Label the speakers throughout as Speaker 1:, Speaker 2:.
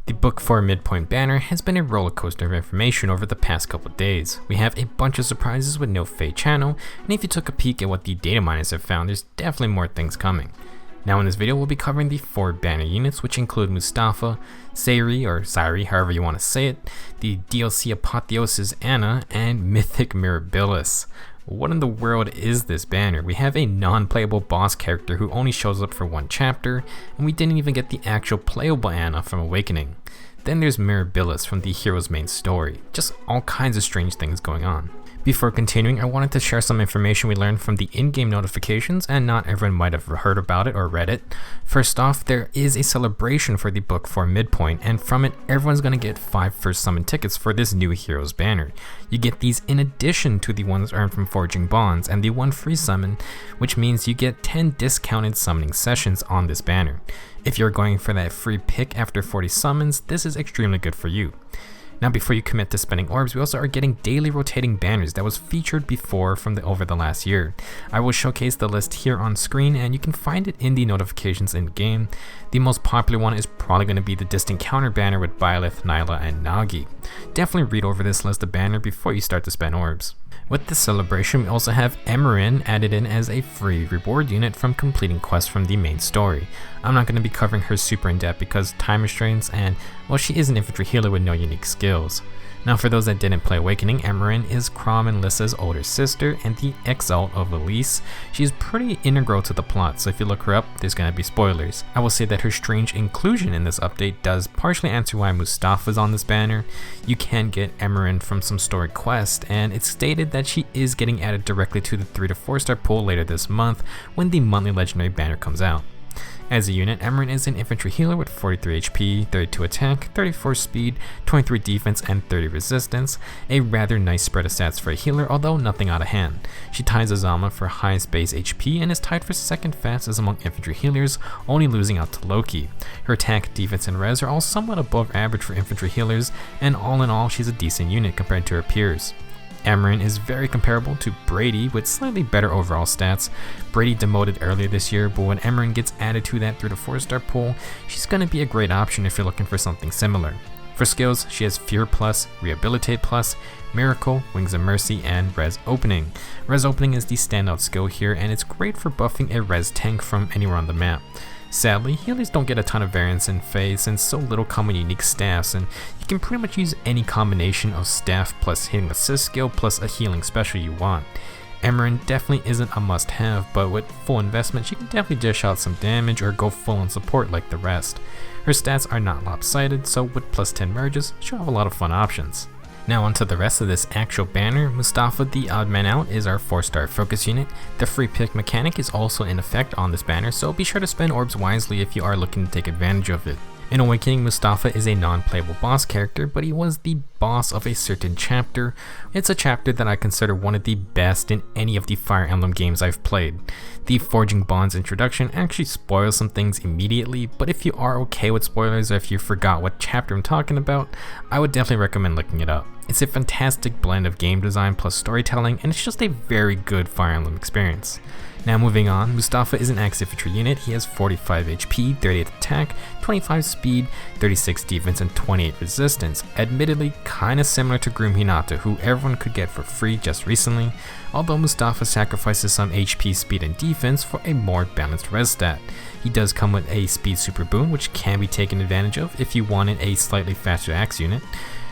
Speaker 1: The book for Midpoint Banner has been a roller coaster of information over the past couple days. We have a bunch of surprises with no Fade channel, and if you took a peek at what the data miners have found, there's definitely more things coming. Now in this video we'll be covering the 4 banner units, which include Mustafa, Sayri or Sayri, however you want to say it, the DLC Apotheosis Anna, and Mythic Mirabilis. What in the world is this banner? We have a non-playable boss character who only shows up for one chapter, and we didn't even get the actual playable Anna from Awakening. Then there's Mirabilis from the hero's main story. Just all kinds of strange things going on. Before continuing, I wanted to share some information we learned from the in-game notifications, and not everyone might have heard about it or read it. First off, there is a celebration for the book for Midpoint, and from it, everyone's going to get 5 first summon tickets for this new hero's banner. You get these in addition to the ones earned from forging bonds and the 1 free summon, which means you get 10 discounted summoning sessions on this banner. If you're going for that free pick after 40 summons, this is extremely good for you. Now before you commit to spending orbs, we also are getting daily rotating banners that was featured before from over the last year. I will showcase the list here on screen, and you can find it in the notifications in game. The most popular one is probably going to be the Distant Counter banner with Byleth, Nyla, and Nagi. Definitely read over this list of banner before you start to spend orbs. With this celebration, we also have Emmeryn added in as a free reward unit from completing quests from the main story. I'm not going to be covering her super in depth because time restraints, and well, she is an infantry healer with no unique skills. Now for those that didn't play Awakening, Emmeryn is Crom and Lissa's older sister and the exalt of Elise. She is pretty integral to the plot, so if you look her up, there's going to be spoilers. I will say that her strange inclusion in this update does partially answer why Mustafa is on this banner. You can get Emmeryn from some story quest, and it's stated that she is getting added directly to the 3 to 4 star pool later this month when the monthly legendary banner comes out. As a unit, Emmeryn is an infantry healer with 43 HP, 32 attack, 34 speed, 23 defense, and 30 resistance, a rather nice spread of stats for a healer, although nothing out of hand. She ties Azama for highest base HP and is tied for second fastest among infantry healers, only losing out to Loki. Her attack, defense, and res are all somewhat above average for infantry healers, and all in all she's a decent unit compared to her peers. Emmeryn is very comparable to Brady with slightly better overall stats. Brady demoted earlier this year, but when Emmeryn gets added to that 3 to 4 star pool, she's going to be a great option if you're looking for something similar. For skills, she has Fear Plus, Rehabilitate Plus, Miracle, Wings of Mercy, and Res Opening. Res Opening is the standout skill here, and it's great for buffing a res tank from anywhere on the map. Sadly, healers don't get a ton of variance in phase since so little come with unique staffs, and you can pretty much use any combination of staff plus hitting assist skill plus a healing special you want. Emmeryn definitely isn't a must-have, but with full investment she can definitely dish out some damage or go full on support like the rest. Her stats are not lopsided, so with plus 10 merges, she'll have a lot of fun options. Now onto the rest of this actual banner. Mustafa, the odd man out, is our 4-star focus unit. The free pick mechanic is also in effect on this banner, so be sure to spend orbs wisely if you are looking to take advantage of it. In Awakening, Mustafa is a non-playable boss character, but he was the boss of a certain chapter. It's a chapter that I consider one of the best in any of the Fire Emblem games I've played. The Forging Bonds introduction actually spoils some things immediately, but if you are okay with spoilers or if you forgot what chapter I'm talking about, I would definitely recommend looking it up. It's a fantastic blend of game design plus storytelling, and it's just a very good Fire Emblem experience. Now moving on, Mustafa is an axe infantry unit. He has 45 HP, 38 attack, 25 speed, 36 defense, and 28 resistance. Admittedly kinda similar to Groom Hinata, who everyone could get for free just recently, although Mustafa sacrifices some HP, speed, and defense for a more balanced res stat. He does come with a speed super boon, which can be taken advantage of if you wanted a slightly faster axe unit.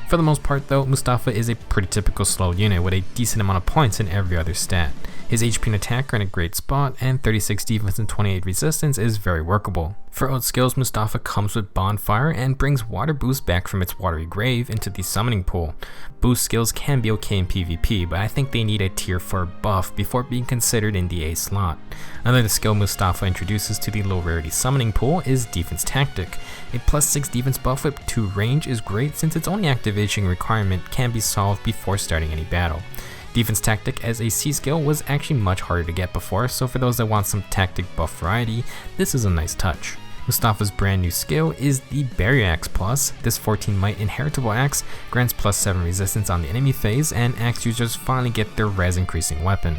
Speaker 1: For the most part though, Mustafa is a pretty typical slow unit with a decent amount of points in every other stat. His HP and attack are in a great spot, and 36 defense and 28 resistance is very workable. For ult skills, Mustafa comes with Bonfire and brings Water Boost back from its watery grave into the summoning pool. Boost skills can be okay in PvP, but I think they need a tier 4 buff before being considered in the A slot. Another skill Mustafa introduces to the low rarity summoning pool is Defense Tactic. A plus 6 defense buff with 2 range is great since its only activation requirement can be solved before starting any battle. Defense Tactic as a C skill was actually much harder to get before, so for those that want some tactic buff variety, this is a nice touch. Mustafa's brand new skill is the Barrier Axe Plus. This 14 might inheritable axe grants plus 7 resistance on the enemy phase, and axe users finally get their res increasing weapon.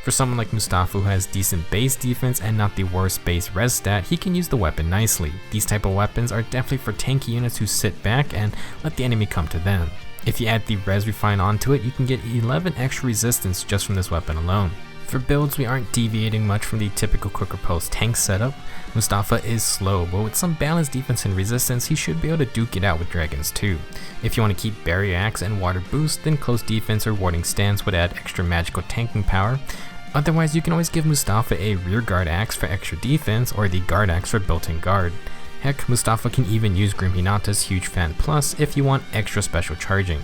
Speaker 1: For someone like Mustafa who has decent base defense and not the worst base res stat, he can use the weapon nicely. These type of weapons are definitely for tanky units who sit back and let the enemy come to them. If you add the res refine onto it, you can get 11 extra resistance just from this weapon alone. For builds, we aren't deviating much from the typical quick repulse tank setup. Mustafa is slow, but with some balanced defense and resistance, he should be able to duke it out with dragons too. If you want to keep barrier axe and water boost, then close defense or warding stance would add extra magical tanking power. Otherwise, you can always give Mustafa a rear guard axe for extra defense or the guard axe for built-in guard. Heck, Mustafa can even use Grim Hinata's huge fan plus if you want extra special charging.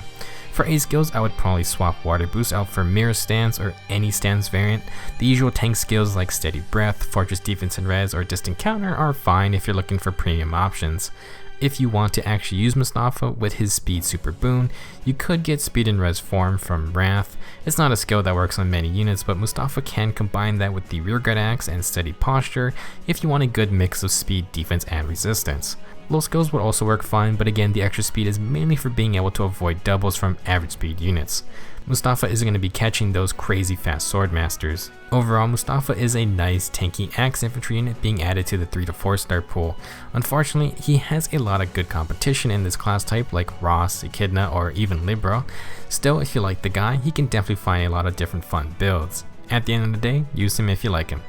Speaker 1: For A skills, I would probably swap Water Boost out for Mirror Stance or any stance variant. The usual tank skills like Steady Breath, Fortress Defense and Res, or Distant Counter are fine if you're looking for premium options. If you want to actually use Mustafa with his Speed Super Boon, you could get Speed and Res form from Wrath. It's not a skill that works on many units, but Mustafa can combine that with the Rearguard Axe and Steady Posture if you want a good mix of speed, defense, and resistance. Low skills would also work fine, but again, the extra speed is mainly for being able to avoid doubles from average speed units. Mustafa isn't going to be catching those crazy fast swordmasters. Overall, Mustafa is a nice tanky axe infantry unit being added to the 3 to 4 star pool. Unfortunately, he has a lot of good competition in this class type like Ross, Echidna, or even Libra. Still, if you like the guy, he can definitely find a lot of different fun builds. At the end of the day, use him if you like him.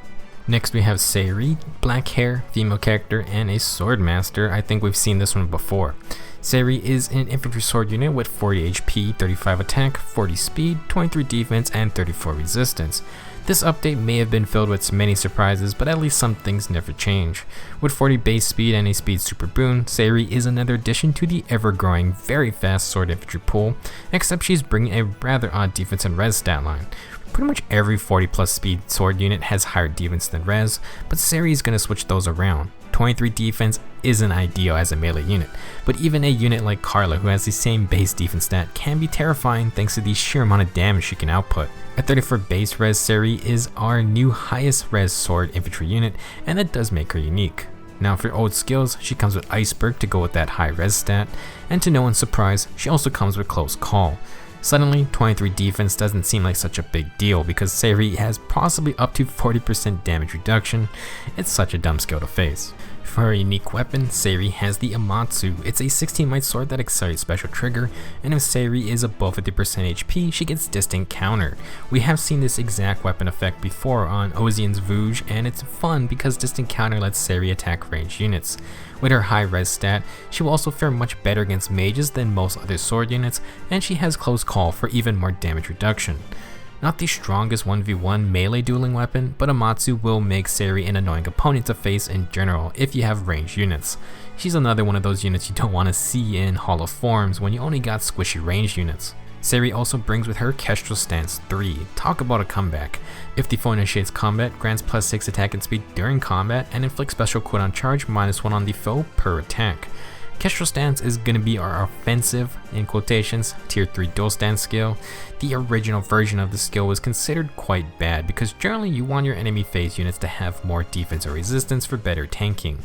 Speaker 1: Next we have Sayri, black hair, female character, and a swordmaster. I think we've seen this one before. Sayri is an infantry sword unit with 40 HP, 35 attack, 40 speed, 23 defense, and 34 resistance. This update may have been filled with many surprises, but at least some things never change. With 40 base speed and a speed super boon, Sayri is another addition to the ever-growing, very fast sword infantry pool, except she's bringing a rather odd defense and res stat line. Pretty much every 40 plus speed sword unit has higher defense than res, but Sayri is going to switch those around. 23 defense isn't ideal as a melee unit, but even a unit like Carla, who has the same base defense stat, can be terrifying thanks to the sheer amount of damage she can output. At 34 base res, Sayri is our new highest res sword infantry unit, and that does make her unique. Now for old skills, she comes with Iceberg to go with that high res stat, and to no one's surprise, she also comes with Close Call. Suddenly, 23 defense doesn't seem like such a big deal because Sayri has possibly up to 40% damage reduction. It's such a dumb skill to face. For her unique weapon, Sayri has the Amatsu. It's a 16 might sword that accelerates special trigger, and if Sayri is above 50% HP, she gets distant counter. We have seen this exact weapon effect before on Ozian's Vouge, and it's fun because distant counter lets Sayri attack ranged units. With her high res stat, she will also fare much better against mages than most other sword units, and she has close call for even more damage reduction. Not the strongest 1v1 melee dueling weapon, but Amatsu will make Sayri an annoying opponent to face in general if you have ranged units. She's another one of those units you don't want to see in Hollow Forms when you only got squishy ranged units. Sayri also brings with her Kestrel Stance 3. Talk about a comeback. If the foe initiates combat, grants plus 6 attack and speed during combat, and inflicts special cooldown charge -1 on the foe per attack. Kestrel Stance is going to be our offensive, in quotations, tier 3 dual stance skill. The original version of the skill was considered quite bad because generally you want your enemy phase units to have more defense or resistance for better tanking.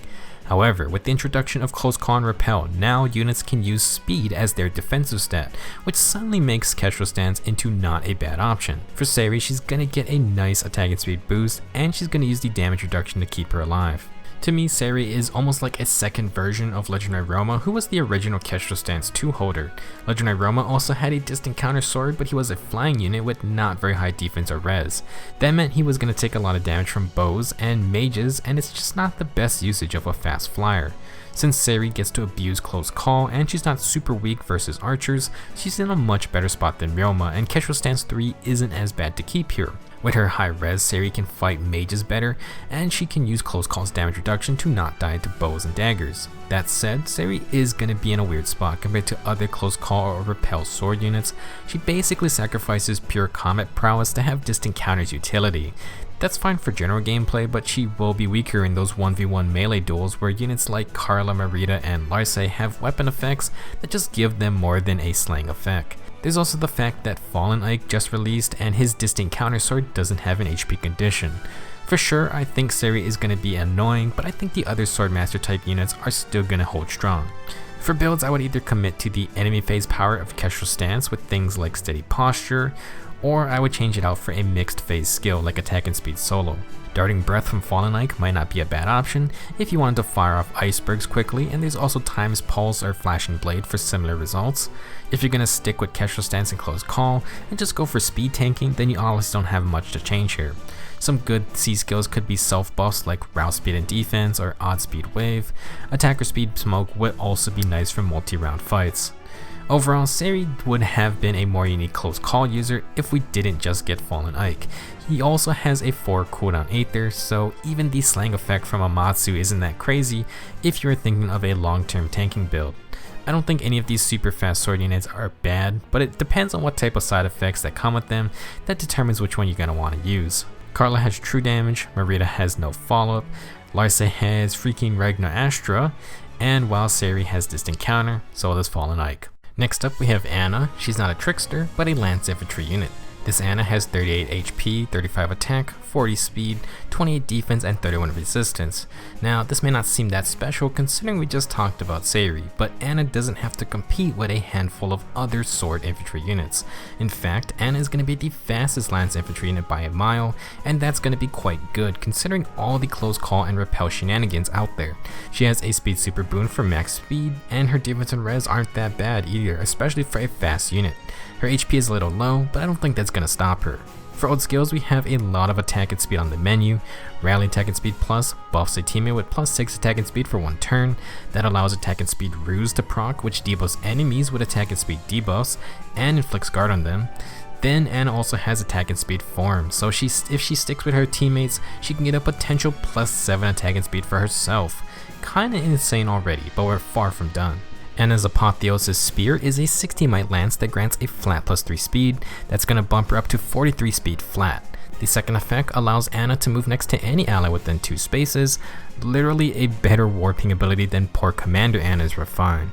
Speaker 1: However, with the introduction of Close Call and Repel, now units can use speed as their defensive stat, which suddenly makes Kestrel Stance into not a bad option. For Sayri, she's going to get a nice attack and speed boost, and she's going to use the damage reduction to keep her alive. To me, Sayri is almost like a second version of Legendary Roma, who was the original Kestrel Stance 2 holder. Legendary Roma also had a distant counter sword, but he was a flying unit with not very high defense or res. That meant he was going to take a lot of damage from bows and mages, and it's just not the best usage of a fast flyer. Since Sayri gets to abuse Close Call and she's not super weak versus archers, she's in a much better spot than Ryoma, and Kestrel Stance 3 isn't as bad to keep here. With her high res, Sayri can fight mages better, and she can use Close Call's damage reduction to not die to bows and daggers. That said, Sayri is going to be in a weird spot compared to other Close Call or Repel sword units. She basically sacrifices pure combat prowess to have distant counters utility. That's fine for general gameplay, but she will be weaker in those 1v1 melee duels where units like Carla, Marita, and Larce have weapon effects that just give them more than a slaying effect. There's also the fact that Fallen Ike just released and his distant counter sword doesn't have an HP condition. For sure, I think Sayri is going to be annoying, but I think the other Swordmaster type units are still going to hold strong. For builds, I would either commit to the enemy phase power of Kestrel Stance with things like Steady Posture, or I would change it out for a mixed phase skill like Attack and Speed solo. Darting Breath from Fallen Ike might not be a bad option if you wanted to fire off icebergs quickly, and there's also Time's Pulse or Flashing Blade for similar results. If you're going to stick with Kestrel Stance and Close Call and just go for speed tanking, then you honestly don't have much to change here. Some good C skills could be self buffs like Route Speed and Defense or Odd Speed Wave. Attacker Speed Smoke would also be nice for multi-round fights. Overall, Sayri would have been a more unique close call user if we didn't just get Fallen Ike. He also has a 4 cooldown Aether, so even the slang effect from Amatsu isn't that crazy if you're thinking of a long-term tanking build. I don't think any of these super fast sword units are bad, but it depends on what type of side effects that come with them that determines which one you're going to want to use. Carla has true damage, Marita has no follow-up, Larsa has freaking Ragnar Astra, and while Sayri has distant counter, so does Fallen Ike. Next up we have Anna. She's not a trickster, but a lance infantry unit. This Anna has 38 HP, 35 attack, 40 speed, 28 defense, and 31 resistance. Now, this may not seem that special considering we just talked about Sayri, but Anna doesn't have to compete with a handful of other sword infantry units. In fact, Anna is going to be the fastest lance infantry unit by a mile, and that's going to be quite good considering all the close call and repel shenanigans out there. She has a speed super boon for max speed, and her defense and res aren't that bad either, especially for a fast unit. Her HP is a little low, but I don't think that's going to stop her. For old skills, we have a lot of attack and speed on the menu. Rally Attack and Speed Plus buffs a teammate with plus 6 attack and speed for 1 turn. That allows Attack and Speed Ruse to proc, which debuffs enemies with attack and speed debuffs and inflicts guard on them. Then Anna also has Attack and Speed Form, so if she sticks with her teammates, she can get a potential plus 7 attack and speed for herself. Kinda insane already, but we're far from done. Anna's Apotheosis Spear is a 60 might lance that grants a flat plus 3 speed that's going to bump her up to 43 speed flat. The second effect allows Anna to move next to any ally within 2 spaces, literally a better warping ability than poor Commander Anna's refined.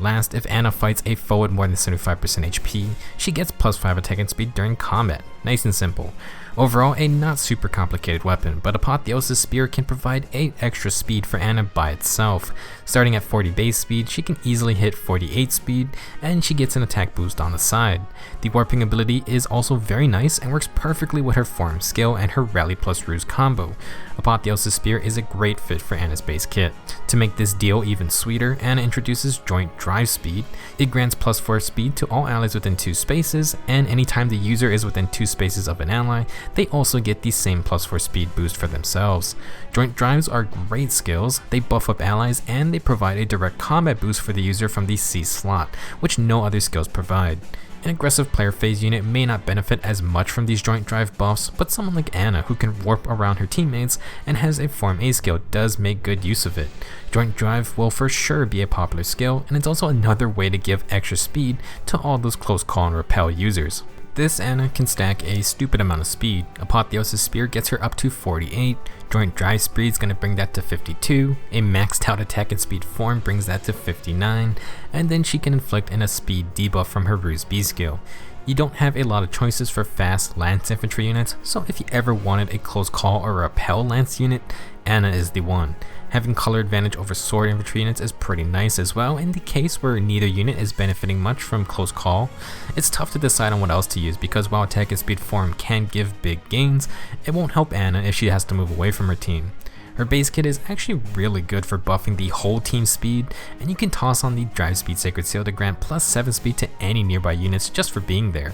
Speaker 1: Last, if Anna fights a foe with more than 75% HP, she gets plus 5 attack and speed during combat. Nice and simple. Overall, a not super complicated weapon, but Apotheosis Spear can provide 8 extra speed for Anna by itself. Starting at 40 base speed, she can easily hit 48 speed, and she gets an attack boost on the side. The warping ability is also very nice and works perfectly with her form skill and her rally plus ruse combo. Apotheosis Spear is a great fit for Anna's base kit. To make this deal even sweeter, Anna introduces Joint Drive Speed. It grants plus 4 speed to all allies within 2 spaces, and anytime the user is within 2 spaces of an ally, they also get the same plus 4 speed boost for themselves. Joint drives are great skills, they buff up allies, and they provide a direct combat boost for the user from the C slot, which no other skills provide. An aggressive player phase unit may not benefit as much from these joint drive buffs, but someone like Anna who can warp around her teammates and has a Form A skill does make good use of it. Joint drive will for sure be a popular skill, and it's also another way to give extra speed to all those close call and repel users. This Anna can stack a stupid amount of speed. Apotheosis Spear gets her up to 48, Joint Drive Speed is going to bring that to 52, a maxed out attack and speed form brings that to 59, and then she can inflict in a speed debuff from her Ruse B skill. You don't have a lot of choices for fast lance infantry units, so if you ever wanted a close call or repel lance unit, Anna is the one. Having color advantage over sword infantry units is pretty nice as well in the case where neither unit is benefiting much from close call. It's tough to decide on what else to use because while attack and speed form can give big gains, it won't help Anna if she has to move away from her team. Her base kit is actually really good for buffing the whole team speed, and you can toss on the Drive Speed Sacred Seal to grant plus 7 speed to any nearby units just for being there.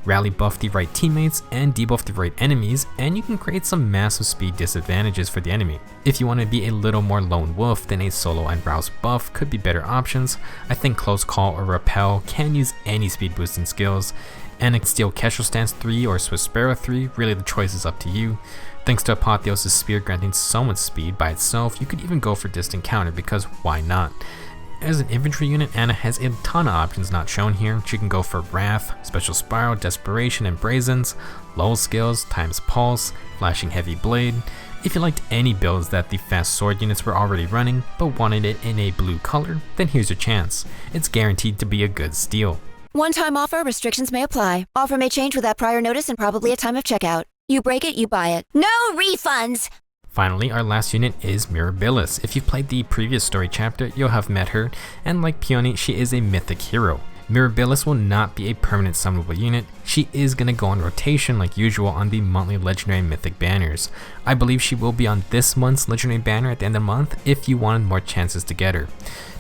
Speaker 1: Rally buff the right teammates and debuff the right enemies, and you can create some massive speed disadvantages for the enemy. If you want to be a little more lone wolf, then a solo and rouse buff could be better options. I think close call or repel can use any speed boosting skills, and a Steel Kestrel Stance 3 or Swift Sparrow 3, really the choice is up to you. Thanks to Apotheosis Spear granting so much speed by itself, you could even go for distant counter because why not? As an infantry unit, Anna has a ton of options not shown here. She can go for Wrath, Special Spiral, Desperation, and Brazens, lull skills, Time's Pulse, Flashing Heavy Blade. If you liked any builds that the fast sword units were already running, but wanted it in a blue color, then here's your chance. It's guaranteed to be a good steal.
Speaker 2: One-time offer, restrictions may apply. Offer may change without prior notice and probably at time of checkout. You break it, you buy it. No refunds!
Speaker 1: Finally, our last unit is Mirabilis. If you've played the previous story chapter, you'll have met her, and like Peony, she is a mythic hero. Mirabilis will not be a permanent summonable unit, she is going to go on rotation like usual on the monthly legendary mythic banners. I believe she will be on this month's legendary banner at the end of the month if you wanted more chances to get her.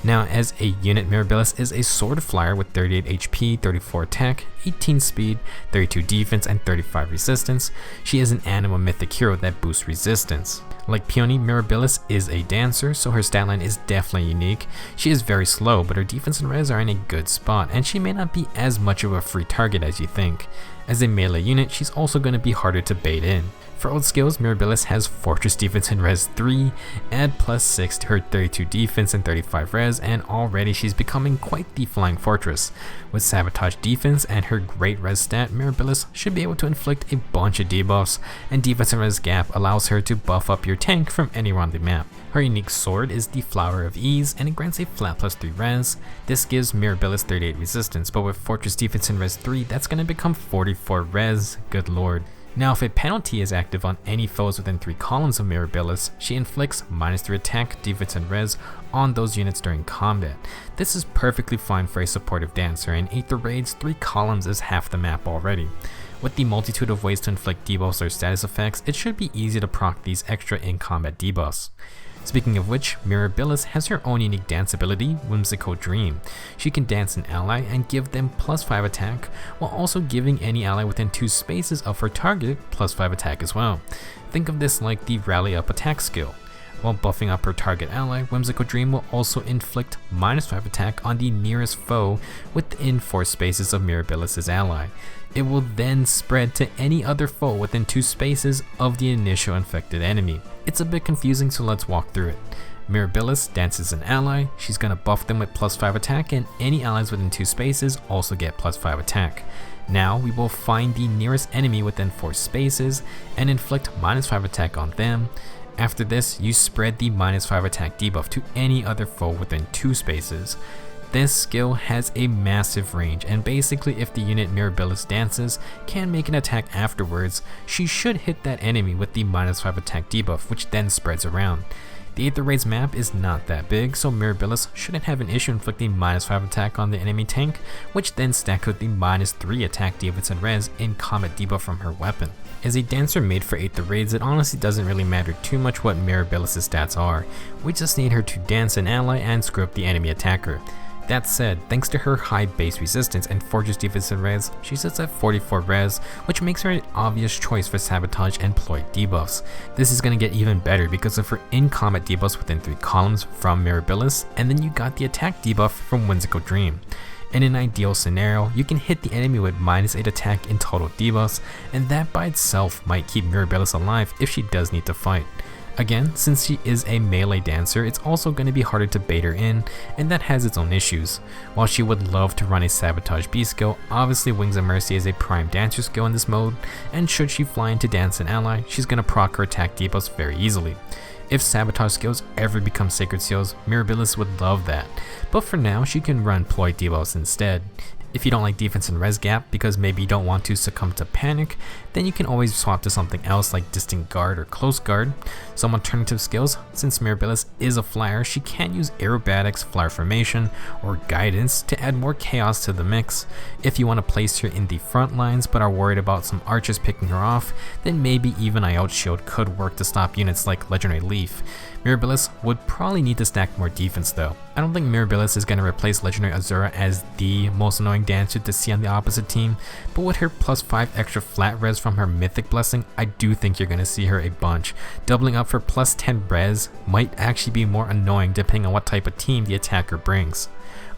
Speaker 1: Now, as a unit, Mirabilis is a sword flyer with 38 HP, 34 attack, 18 speed, 32 defense, and 35 resistance. She is an animal mythic hero that boosts resistance. Like Peony, Mirabilis is a dancer, so her stat line is definitely unique. She is very slow, but her defense and res are in a good spot, and she may not be as much of a free target as you think. As a melee unit, she's also going to be harder to bait in. For old skills, Mirabilis has Fortress Defense and Res 3, add +6 to her 32 defense and 35 res, and already she's becoming quite the flying fortress. With Sabotage Defense and her great res stat, Mirabilis should be able to inflict a bunch of debuffs, and Defense and Res Gap allows her to buff up your tank from anywhere on the map. Her unique sword is the Flower of Ease, and it grants a flat +3 res. This gives Mirabilis 38 resistance, but with Fortress Defense and Res 3, that's going to become 44 res, good lord. Now, if a penalty is active on any foes within 3 columns of Mirabilis, she inflicts -3 attack, defense, and res on those units during combat. This is perfectly fine for a supportive dancer, and 8 the raids, 3 columns is half the map already. With the multitude of ways to inflict debuffs or status effects, it should be easy to proc these extra in-combat debuffs. Speaking of which, Mirabilis has her own unique dance ability, Whimsical Dream. She can dance an ally and give them +5 attack, while also giving any ally within 2 spaces of her target +5 attack as well. Think of this like the Rally Up attack skill. While buffing up her target ally, Whimsical Dream will also inflict -5 attack on the nearest foe within 4 spaces of Mirabilis' ally. It will then spread to any other foe within 2 spaces of the initial infected enemy. It's a bit confusing, so let's walk through it. Mirabilis dances an ally, she's going to buff them with +5 attack, and any allies within 2 spaces also get +5 attack. Now we will find the nearest enemy within 4 spaces and inflict -5 attack on them. After this, you spread the -5 attack debuff to any other foe within 2 spaces. This skill has a massive range, and basically if the unit Mirabilis dances can make an attack afterwards, she should hit that enemy with the -5 attack debuff, which then spreads around. The Aether Raids map is not that big, so Mirabilis shouldn't have an issue inflicting -5 attack on the enemy tank, which then stacks with the -3 attack defense and res in combat debuff from her weapon. As a dancer made for Aether Raids, it honestly doesn't really matter too much what Mirabilis' stats are. We just need her to dance an ally and screw up the enemy attacker. That said, thanks to her high base resistance and Fortress Defense and res, she sits at 44 res, which makes her an obvious choice for Sabotage and Ploy debuffs. This is going to get even better because of her in-combat debuffs within 3 columns from Mirabilis, and then you got the attack debuff from Whimsical Dream. In an ideal scenario, you can hit the enemy with -8 attack in total debuffs, and that by itself might keep Mirabilis alive if she does need to fight. Again, since she is a melee dancer, it's also going to be harder to bait her in, and that has its own issues. While she would love to run a Sabotage B skill, obviously Wings of Mercy is a prime dancer skill in this mode, and should she fly in to dance an ally, she's going to proc her attack debuffs very easily. If Sabotage skills ever become sacred seals, Mirabilis would love that, but for now she can run Ploy debuffs instead. If you don't like defense and res gap because maybe you don't want to succumb to panic, then you can always swap to something else like distant guard or close guard. Some alternative skills, since Mirabilis is a flyer, she can use aerobatics, flyer formation, or guidance to add more chaos to the mix. If you want to place her in the front lines but are worried about some archers picking her off, then maybe even Iota Shield could work to stop units like Legendary Leaf. Mirabilis would probably need to stack more defense though. I don't think Mirabilis is going to replace Legendary Azura as the most annoying dancer to see on the opposite team, but with her +5 extra flat res from her Mythic Blessing, I do think you're going to see her a bunch. Doubling up for +10 res might actually be more annoying depending on what type of team the attacker brings.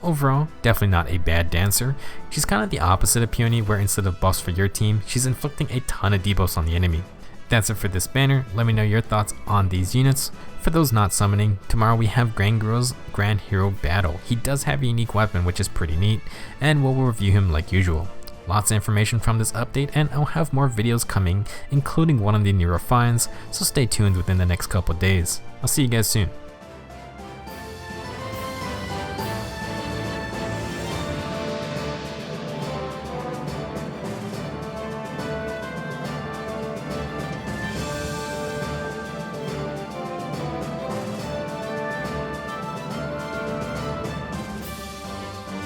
Speaker 1: Overall, definitely not a bad dancer. She's kind of the opposite of Peony, where instead of buffs for your team, she's inflicting a ton of debuffs on the enemy. That's it for this banner. Let me know your thoughts on these units. For those not summoning, tomorrow we have Grand Guru's Grand Hero Battle. He does have a unique weapon which is pretty neat, and we'll review him like usual. Lots of information from this update, and I'll have more videos coming, including one on the new refines, so stay tuned within the next couple days. I'll see you guys soon.